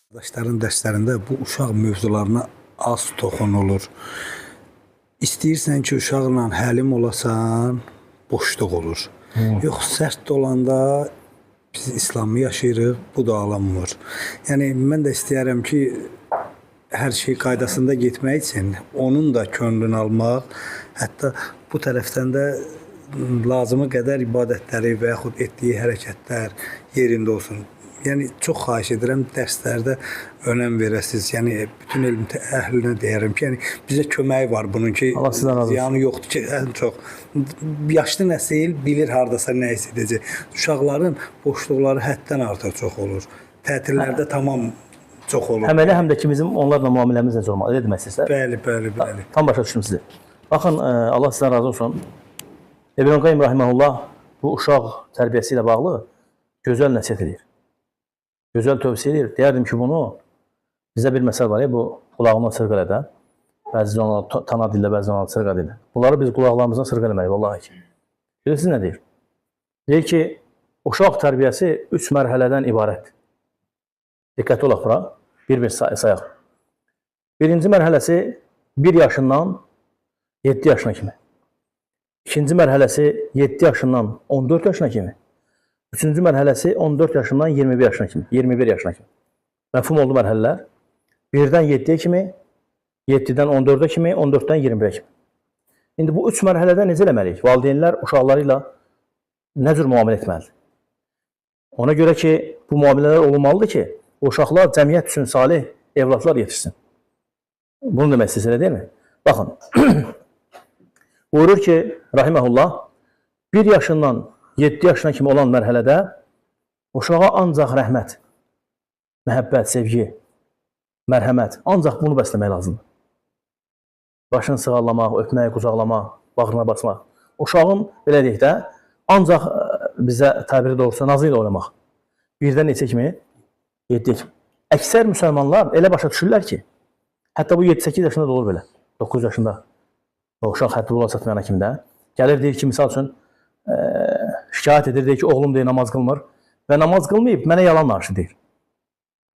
Arkadaşların dərslərində bu uşaq mövzularına az toxunulur. İstəyirsən ki, uşaqla həlim olasan, boşluq olur. Yox, sərt olanda biz İslamı yaşayırıq, bu da alanmır. Yəni, mən də istəyərəm ki, hər şey qaydasında getmək üçün onun da könlünü almaq, hətta bu tərəfdən də lazımı qədər ibadətləri və yaxud etdiyi hərəkətlər yerində olsun. Yəni, çox xahiş edirəm, dərslərdə önəm verəsiniz. Yəni, bütün elm əhlinə deyərəm ki, yəni, bizə köməyi var bunun ki, ziyanı yoxdur ki, ən çox. Yaşlı nəsil bilir haradasa nə hiss edəcək. Uşaqların boşluqları həddən artıq çox olur. Tətillərdə tamam çox olur. Həm elə, həm də ki, bizim onlarla müamiləmiz necə olmalı, elə demək istəyirsən? Bəli. Tam başa düşdüm sizi. Baxın, Allah sizdən razı olsun. İbn Qayyim Rahiməhullah bu uşaq tərbiyəsi ilə bağlı gözəl nəsihət edir. Gözəl tövsiyə edir. Deyərdim ki, bunu bizdə bir məsəl var ya, bu qulağına sırq elədən. Bəzi ona tana dillə, bəzi ona sırq dillə. Bunları biz qulaqlarımızdan sırq eləməliyik, vallahi ki. Bilirsiniz nə deyir? Deyir ki, uşaq tərbiyəsi 3 mərhələdən ibarətdir. Diqqətli olaq bura. Bir-bir sayaq. Birinci mərhələsi 1 yaşından 7 yaşına kimi. İkinci mərhələsi 7 yaşından 14 yaşına kimi. Üçüncü mərhələsi 14 yaşından 21 yaşına kimi. 21 yaşına kimi. Məfhum oldu mərhələlər. 1-dən 7-yə kimi, 7-dən 14-ə kimi, 14-dən 21-ə kimi. İndi bu 3 mərhələdə necə eləməliyik? Valideynlər uşaqları ilə nə cür müamilə etməlidir? Ona görə ki, bu müamilələr olunmalıdır ki, uşaqlar cəmiyyət üçün salih evlatlar yetişsin. Bunu demək istəyirsən, elə deyilmi? Baxın, buyurur ki, Rahiməhullah, 1 yaşından 7 yaşına kimi olan mərhələdə uşağa ancaq rəhmət, məhəbbət, sevgi, mərhəmət, ancaq bunu bəsləmək lazımdır. Başını sığallamaq, öpmək, qucaqlamaq, bağrına basmaq. Uşağın, belə deyək də, ancaq bizə təbiri doğrusu nazı ilə oynamaq. 1-dən neçə kimi? 7 kimi. Əksər müsəlmanlar elə başa düşürlər ki, hətta bu 7-8 yaşında da olur belə, 9 yaşında. O uşaq həddi bula çatmayana kimi də. Gəlir, deyir ki, misal üçün, şikayət edir, deyir ki, oğlum deyir, namaz qılmır və namaz qılmayıb, mənə yalan danışır, deyir.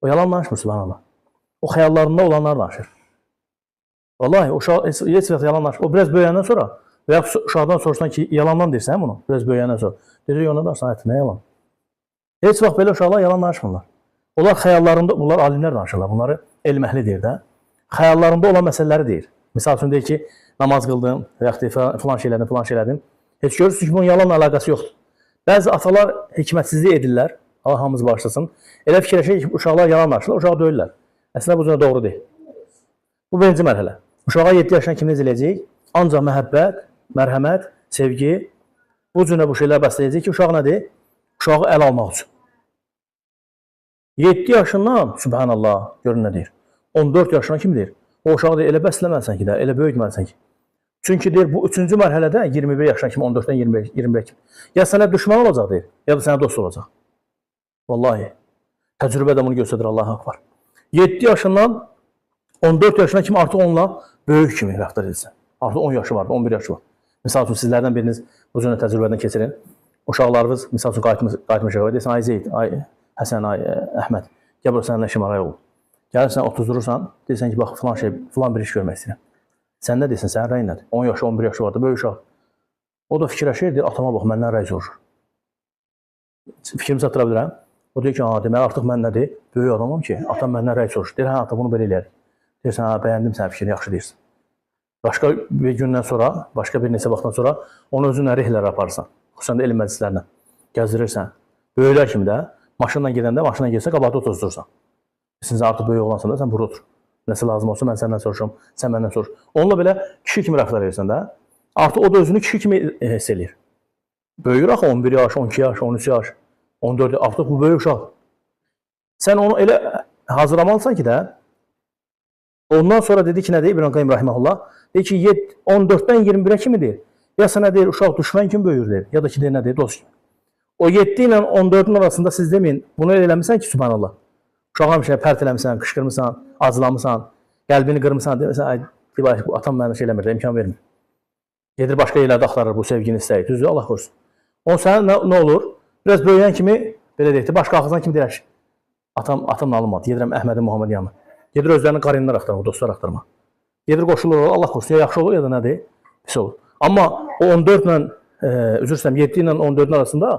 O yalan danışmır, subhanallah. O xəyallarında olanlar danışır. Vallahi, o uşaq heç vaxt yalan danışır. O biraz böyüyəndən sonra və ya uşaqdan soruşsan ki, yalandan deyirsən bunu, biraz böyüyəndən sonra. Deyir, ona danışsan, nə yalan? Heç vaxt belə uşaqlar yalan danışmırlar. Onlar xəyallarında, bunlar alimlər danışırlar, bunları elm əhli deyir də. Xəyallarında olan məsələləri deyir. Misal üçün deyir ki, namaz qıldım, filan şeylədim. Heç görürsünüz ki, bunun yalanla əlaqəsi yoxdur. Bəzi atalar hikmətsizlik edirlər, Allah hamımız bağışlasın. Elə fikirləşir ki, uşaqlar yalan danışırlar, uşağı döyürlər. Əslində bu cürə doğru deyil. Bu birinci mərhələ. Uşağa 7 yaşına kimi necə eləyəcək? Ancaq məhəbbət, mərhəmət, sevgi, bu cürə bu şeylər bəsləyəcək ki, uşaq nədir? Uşağı əl almaq üçün. 7 yaşından, subhanallah, görün nə deyir? 14 yaşına kimi deyir? O uşağı deyir, elə bəsləməlisən ki də, elə böyütməlisən ki. Çünki deyir, bu 3-cü mərhələdə 21 yaşına kimi, 14-dən 21 kimi. Ya sənə düşman olacaq deyir, ya da sənə dost olacaq. Vallahi, təcrübə də bunu göstərir, Allah-u Akbar. 7 yaşından 14 yaşına kimi artıq onunla böyük kimi rəftar edilsin. Artıq 10 yaşı var, 11 yaşı var. Misal üçün, sizlərdən biriniz bu cürə təcrübədən keçirin. Uşaqlarınız, misal üçün, qayıtmışıq və deyirsən, ay Zeyd, ay Həsən, ay Əhməd, gəl bura səninlə işim araya olur. Gəlirsən, otuzdurursan, deyirsən ki, bax, filan bir iş görmək istəyirəm. Sən nə deyirsən, sənin rəyin nədir? 10 yaşı, 11 yaşı var da, böyük uşaq. O da fikirləşir, deyir, atama bax, məndən rəy soruşur. Fikrimi çatdıra bilirəm. O deyir ki, deməli, artıq mən nədir? Böyük adamım ki, atam məndən rəy soruşur. Deyir, ata, bunu belə eləyərik. Deyirsən, bəyəndim sən fikrini, yaxşı deyirsən. Başqa bir gündən sonra, başqa bir neçə vaxtdan sonra onu özünlə rihlərə aparırsan. Xüsusən də elm məclislərinə. Gəzdirirsən. Böyüklər kimi də, maşınla gedəndə, maşınla gedəndə qabaqda otuzdurursan. Sən artıq böyük olansan da, sən burada otur. Nəsə lazım olsa, mən səndən soruşum, sən məndən soruş. Onunla belə kişi kimi rəftar edirsən də, artıq o da özünü kişi kimi hiss eləyir. Böyüyür axı, 11 yaş, 12 yaş, 13 yaş, 14 yaş, artıq bu böyük uşaq. Sən onu elə hazırlamalısan ki də, ondan sonra dedi ki, nə deyir İbn Qayyim Rahiməhullah? Deyir ki, 14-dən 21-ə kimi deyir. Ya sənə deyir, uşaq düşmən kimi böyüyür deyir, ya da ki, deyir, nə deyir, dost kimi. O 7 ilə 14-ün arasında siz deməyin, bunu eləmişsən ki, subhanallah. Uşağı həmişə pərt eləmişsən, qışqırmışsan, acılamısan, qəlbini qırmışsan, deməsən, ay, bu atam mənə şey eləmir, imkan vermir. Gedir başqa yerlərdə axtarır bu sevgini istəyir, düzdür, Allah qorusun. O sənə nə olur? Biraz böyüyən kimi, belə deyək, başqa ağızdan kimi deyər ki, Atamla alınmadı. Gedirəm Əhmədin Muhammed yanına. Gedir özlərinin qarinlər axtarma, dostlar axtarma. Gedir qoşulur, Allah korusun, ya yaxşı olur ya da nədir? Pis olur. Amma o 14 ilə, üzr istəyirəm, 7 ilə 14-ün arasında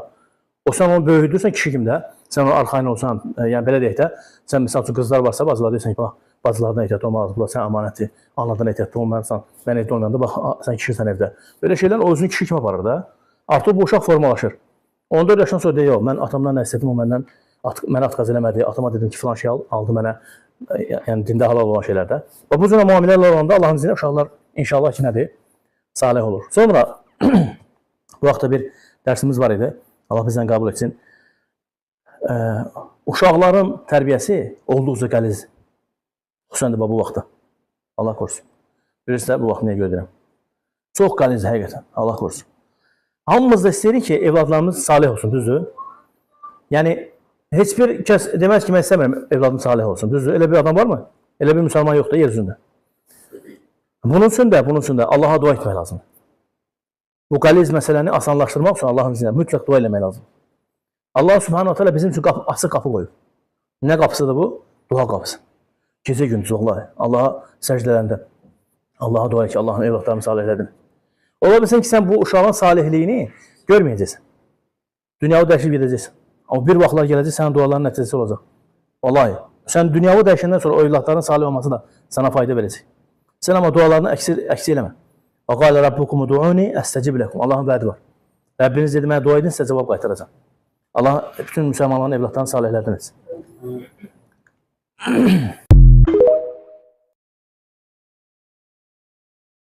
o sən onu böyüdürsən kişi kimdə, sən onu arxayın olsan, yəni belə deyək də, sən misal üçün qızlar varsa, bacılar deyirsən ki, bax, bacılardan ehtiyatlı olmalıdır, bunlar sən əmanəti, anadan ehtiyatlı olmalısan, mən evdə olmayanda, bax, sən kişisən evdə. Belə şeylər o özünü kişi kimi aparır da. Artıq bu uşaq formalaşır. 14 yaşdan sonra deyir, yox, mən atamdan nə istədim, o məndən mənə atqaz eləmədi, atama dedim ki, filan şey aldı mənə, yəni dində halal olan şeylərdə. Və bu cür müamilələr olanda Allahın izniyle uşaqlar inşallah ki, nədir? Salih olur. Sonra bu vaxtda bir dərsimiz var idi. Allah bizdən qəbul etsin. Uşaqların tərbiyəsi olduqca qəliz. Xüsusən də bu vaxtda. Allah korusun. Bilirsiniz, bu vaxt niyə görürəm? Çox qəliz həqiqətən. Allah korusun. Hamımız da istəyirik ki, evladlarımız salih olsun, düzdür? Yəni, heç bir kəs deməz ki, mən istəmirəm evladım salih olsun, düzdür? Elə bir adam varmı? Elə bir müsəlman yoxdur yer üzündə. Bunun üçün də Allaha dua etmək lazımdır. Bu qəliz məsələni asanlaşdırmaq üçün Allahın izniyle mütləq dua eləmək lazım. Allah Subhanahu Teala bizim üçün açıq qapı qoyub. Nə qapısıdır bu? Dua qapısı. Gecə gündüz vallahi. Allaha səcdələndə. Allaha dua et ki, Allahın evlatlarını salih elədim. Ola bilsin ki, sən bu uşağın salihliyini görməyəcəksən. Dünyavi dəyişib gedəcəksən. Amma bir vaxtlar gələcək, sənin duaların nəticəsi olacaq. Vallahi. Sən dünyavi dəyişəndən sonra o evlatların salih olması da sana fayda verəcək. Sən amma dualarını əks eləmə. Və qalə Rabbukum ud'uni əstəcib ləkum. Allahın vədi var. Rəbbiniz dedi, mənə dua edin, sizə cavab qaytaracam. Allah bütün müsəlmanların evlatlarını salihlərdən etsin.